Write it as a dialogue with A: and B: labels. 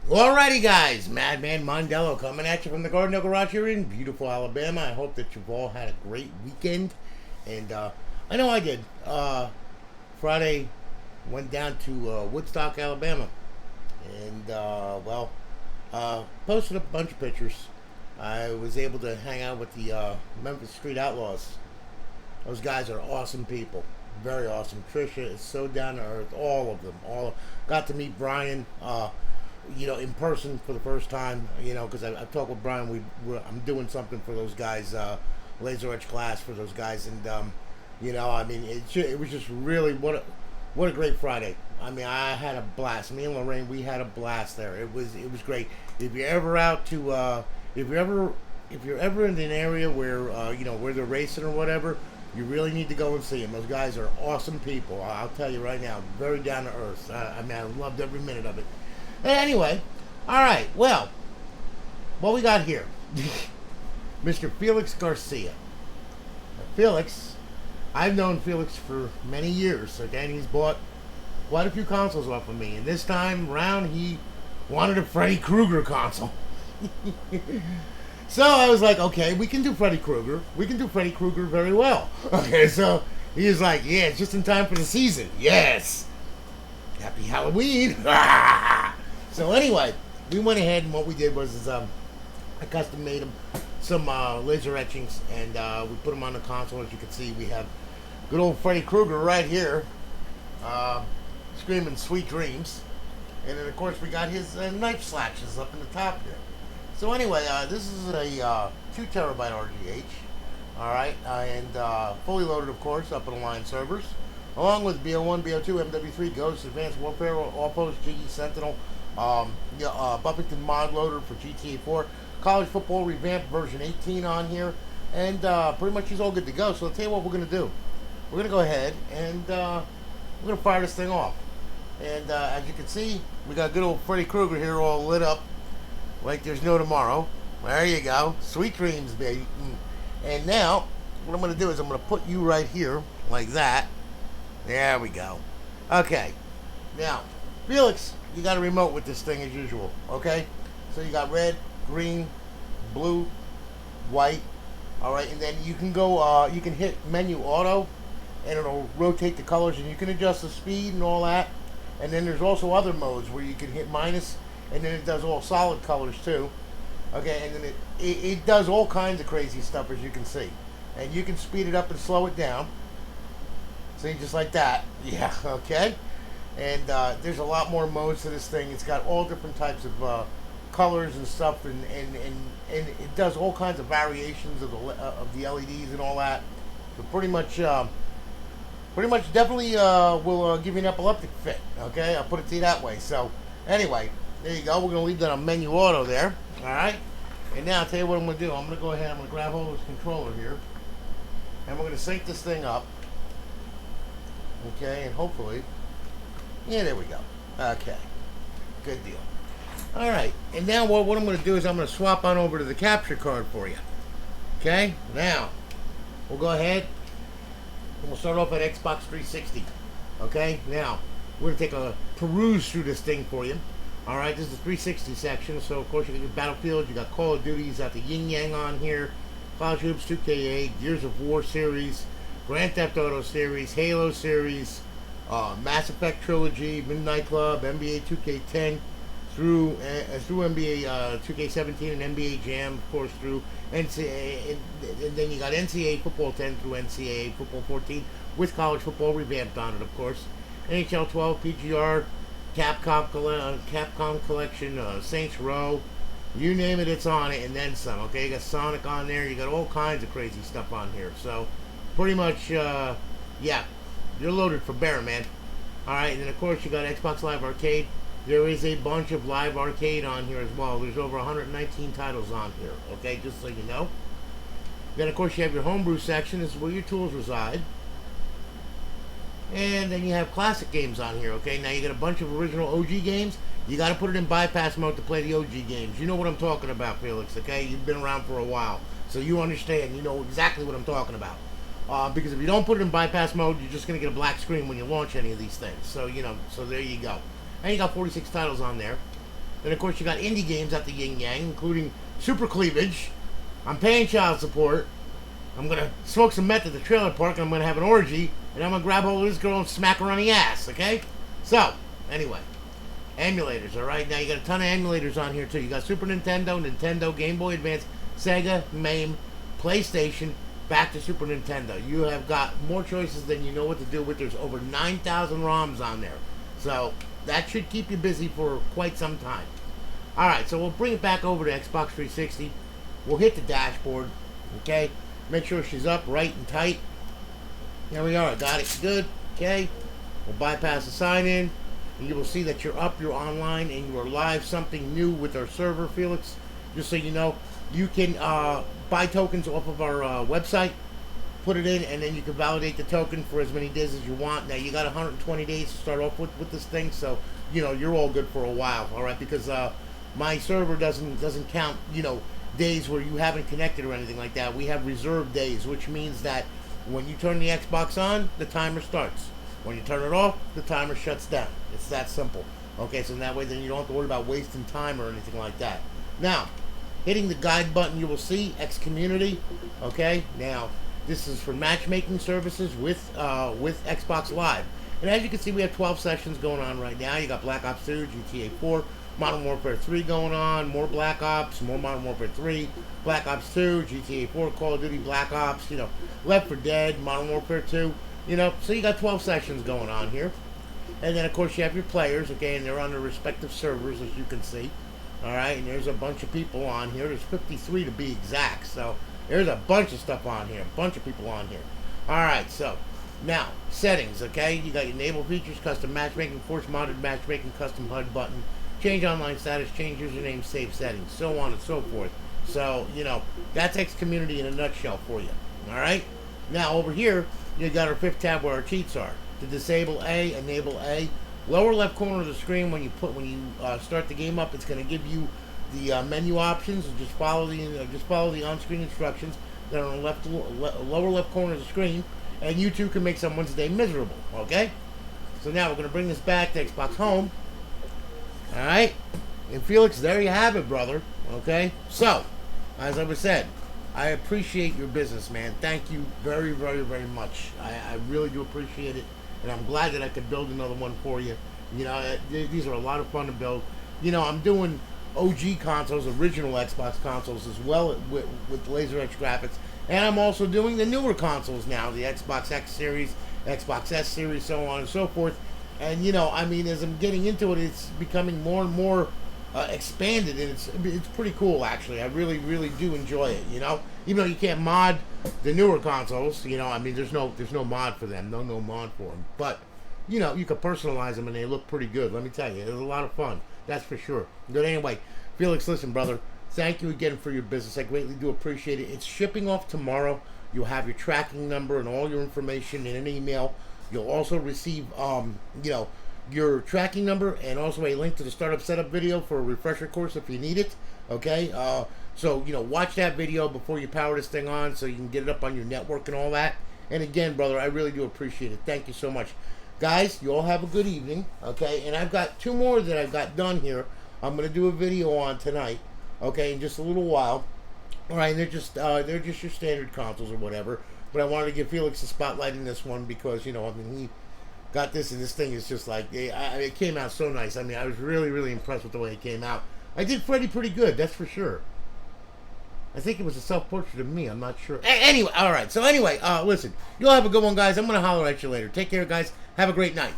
A: Alrighty, guys, Madman Mondello coming at you from the Garden Hill Garage here in beautiful Alabama. I hope that you've all had a great weekend, and I know I did. Friday went down to Woodstock, Alabama, and posted up a bunch of pictures. I was able to hang out with the Memphis Street Outlaws. Those guys are awesome people, very awesome. Trisha is so down to earth. All of them, got to meet Brian. In person for the first time, because I've talked with Brian. I'm doing something for those guys, laser etch class for those guys, and it was just really what a great Friday. I mean, I had a blast. Me and Lorraine, we had a blast there. It was great. If you're ever out to, if you're ever in an area where where they're racing or whatever, you really need to go and see them. Those guys are awesome people. I'll tell you right now, very down to earth. I loved every minute of it. Anyway, all right. Well, what we got here, Mr. Felix Garcia. Now, Felix, I've known Felix for many years. Okay, and he's bought quite a few consoles off of me, and this time around he wanted a Freddy Krueger console. So I was like, okay, we can do Freddy Krueger. We can do Freddy Krueger very well. Okay, so he was like, yeah, it's just in time for the season. Yes. Happy Halloween. So anyway, we went ahead and what we did was I custom made him some laser etchings, and we put them on the console. As you can see, we have good old Freddy Krueger right here, screaming sweet dreams. And then of course we got his knife slashes up in the top here. So anyway, this is a 2 terabyte RGH, all right, and fully loaded, of course, up on the line servers, along with BO1, BO2, MW3, Ghost, Advanced Warfare, offhosts, Jiggy, Sentinel, Buffington Mod loader for GtaIV, College Football Revamped version 18 on here, and pretty much he's all good to go. So I'll tell you what we're going to do. We're going to go ahead and we're going to fire this thing off. And as you can see, we got good old Freddy Krueger here all lit up like there's no tomorrow. There you go. Sweet dreams, baby. And now, what I'm going to do is I'm going to put you right here like that. There we go. Okay. Now, Felix, you got a remote with this thing as usual, okay? So you got red, green, blue, white, all right? And then you can go, you can hit menu auto, and it'll rotate the colors, and you can adjust the speed and all that. And then there's also other modes where you can hit minus, and then it does all solid colors too, okay? And then it does all kinds of crazy stuff, as you can see. And you can speed it up and slow it down. See, just like that. Yeah, okay? And there's a lot more modes to this thing. It's got all different types of colors and stuff, and it does all kinds of variations of the LEDs and all that. So pretty much definitely will give you an epileptic fit. Okay, I'll put it to you that way. So anyway, there you go. We're gonna leave that on menu auto there. All right. And now I'll tell you what I'm gonna do. I'm gonna go ahead. I'm gonna grab hold of this controller here, and we're gonna sync this thing up. Okay, and hopefully. Yeah, there we go. Okay. Good deal. Alright, and now what I'm going to do is I'm going to swap on over to the capture card for you. Okay, now, we'll go ahead and we'll start off at Xbox 360. Okay, now, we're going to take a peruse through this thing for you. Alright, this is the 360 section, so of course you got your Battlefield, you got Call of Duty, you got the Yin Yang on here, College Hoops 2K8, Gears of War series, Grand Theft Auto series, Halo series, Mass Effect Trilogy, Midnight Club, NBA 2K10, through NBA 2K17 and NBA Jam, of course, through NCAA, and then you got NCAA Football 10 through NCAA Football 14 with College Football Revamped on it, of course. NHL 12, PGR, Capcom Collection, Saints Row, you name it, it's on it, and then some. Okay, you got Sonic on there, you got all kinds of crazy stuff on here. So pretty much, yeah, you're loaded for bear, man. Alright, and then of course you got Xbox Live Arcade. There is a bunch of Live Arcade on here as well. There's over 119 titles on here, okay, just so you know. Then of course you have your homebrew section. This is where your tools reside. And then you have classic games on here, okay? Now you got a bunch of original OG games. You got to put it in bypass mode to play the OG games. You know what I'm talking about, Felix, okay? You've been around for a while, so you understand. You know exactly what I'm talking about. Because if you don't put it in bypass mode, you're just going to get a black screen when you launch any of these things. So, you know, so there you go. And you got 46 titles on there. Then, of course, you got indie games at the yin yang, including Super Cleavage. I'm paying child support. I'm going to smoke some meth at the trailer park, and I'm going to have an orgy, and I'm going to grab hold of this girl and smack her on the ass, okay? So, anyway, emulators, all right? Now, you got a ton of emulators on here, too. You got Super Nintendo, Nintendo, Game Boy Advance, Sega, MAME, PlayStation, back to Super Nintendo. You have got more choices than you know what to do with. There's over 9,000 ROMs on there. So, that should keep you busy for quite some time. All right, so we'll bring it back over to Xbox 360. We'll hit the dashboard, okay? Make sure she's up, right, and tight. There we are. Got it. Good. Okay. We'll bypass the sign-in, and you will see that you're up, you're online, and you are live. Something new with our server, Felix. Just so you know, you can buy tokens off of our website, put it in, and then you can validate the token for as many days as you want. Now, you got 120 days to start off with this thing, so, you know, you're all good for a while, all right? Because my server doesn't count, you know, days where you haven't connected or anything like that. We have reserved days, which means that when you turn the Xbox on, the timer starts. When you turn it off, the timer shuts down. It's that simple. Okay, so that way then you don't have to worry about wasting time or anything like that. Now, hitting the guide button, you will see X Community. Okay, now this is for matchmaking services with Xbox Live. And as you can see, we have 12 sessions going on right now. You got Black Ops 2, GTA 4, Modern Warfare 3 going on, more Black Ops, more Modern Warfare 3, Black Ops 2, GTA 4, Call of Duty Black Ops, you know, Left 4 Dead, Modern Warfare 2, you know, so you got 12 sessions going on here. And then, of course, you have your players, okay, and they're on their respective servers, as you can see. All right, and there's a bunch of people on here. There's 53 to be exact, so there's a bunch of stuff on here, a bunch of people on here. All right, so now, settings, okay? You got your enable features, custom matchmaking, force modded matchmaking, custom HUD button, change online status, change username, save settings, so on and so forth. So, you know, that's X Community in a nutshell for you. All right? Now, over here, you got our fifth tab where our cheats are. To disable A, enable A. Lower left corner of the screen, when you start the game up, it's going to give you the menu options. And just follow the on-screen instructions that are on the lower left corner of the screen, and you too can make someone's day miserable. Okay? So now we're going to bring this back to Xbox Home. Alright, and Felix, there you have it, brother. Okay, so, as I was said, I appreciate your business, man. Thank you very, very, very much. I really do appreciate it, and I'm glad that I could build another one for you. You know, these are a lot of fun to build. You know, I'm doing OG consoles, original Xbox consoles, as well with laser etch graphics, and I'm also doing the newer consoles now, the Xbox X Series, Xbox S Series, so on and so forth. And, you know, I mean, as I'm getting into it, it's becoming more and more expanded, and it's pretty cool, actually. I really, really do enjoy it, you know? Even though you can't mod the newer consoles, you know, I mean, there's no mod for them, no mod for them. But, you know, you can personalize them, and they look pretty good, let me tell you. It was a lot of fun, that's for sure. But anyway, Felix, listen, brother, thank you again for your business. I greatly do appreciate it. It's shipping off tomorrow. You'll have your tracking number and all your information in an email. You'll also receive, you know, your tracking number and also a link to the startup setup video for a refresher course if you need it. Okay, so, you know, watch that video before you power this thing on so you can get it up on your network and all that. And again, brother, I really do appreciate it. Thank you so much. Guys, you all have a good evening. Okay, and I've got two more that I've got done here. I'm going to do a video on tonight. Okay, in just a little while. All right, and they're just your standard consoles or whatever. But I wanted to give Felix a spotlight in this one because, you know, I mean, he got this, and this thing is just like, it came out so nice. I mean, I was really, really impressed with the way it came out. I did Freddy pretty good, that's for sure. I think it was a self-portrait of me, I'm not sure. Anyway, all right. So anyway, listen, you'll have a good one, guys. I'm going to holler at you later. Take care, guys. Have a great night.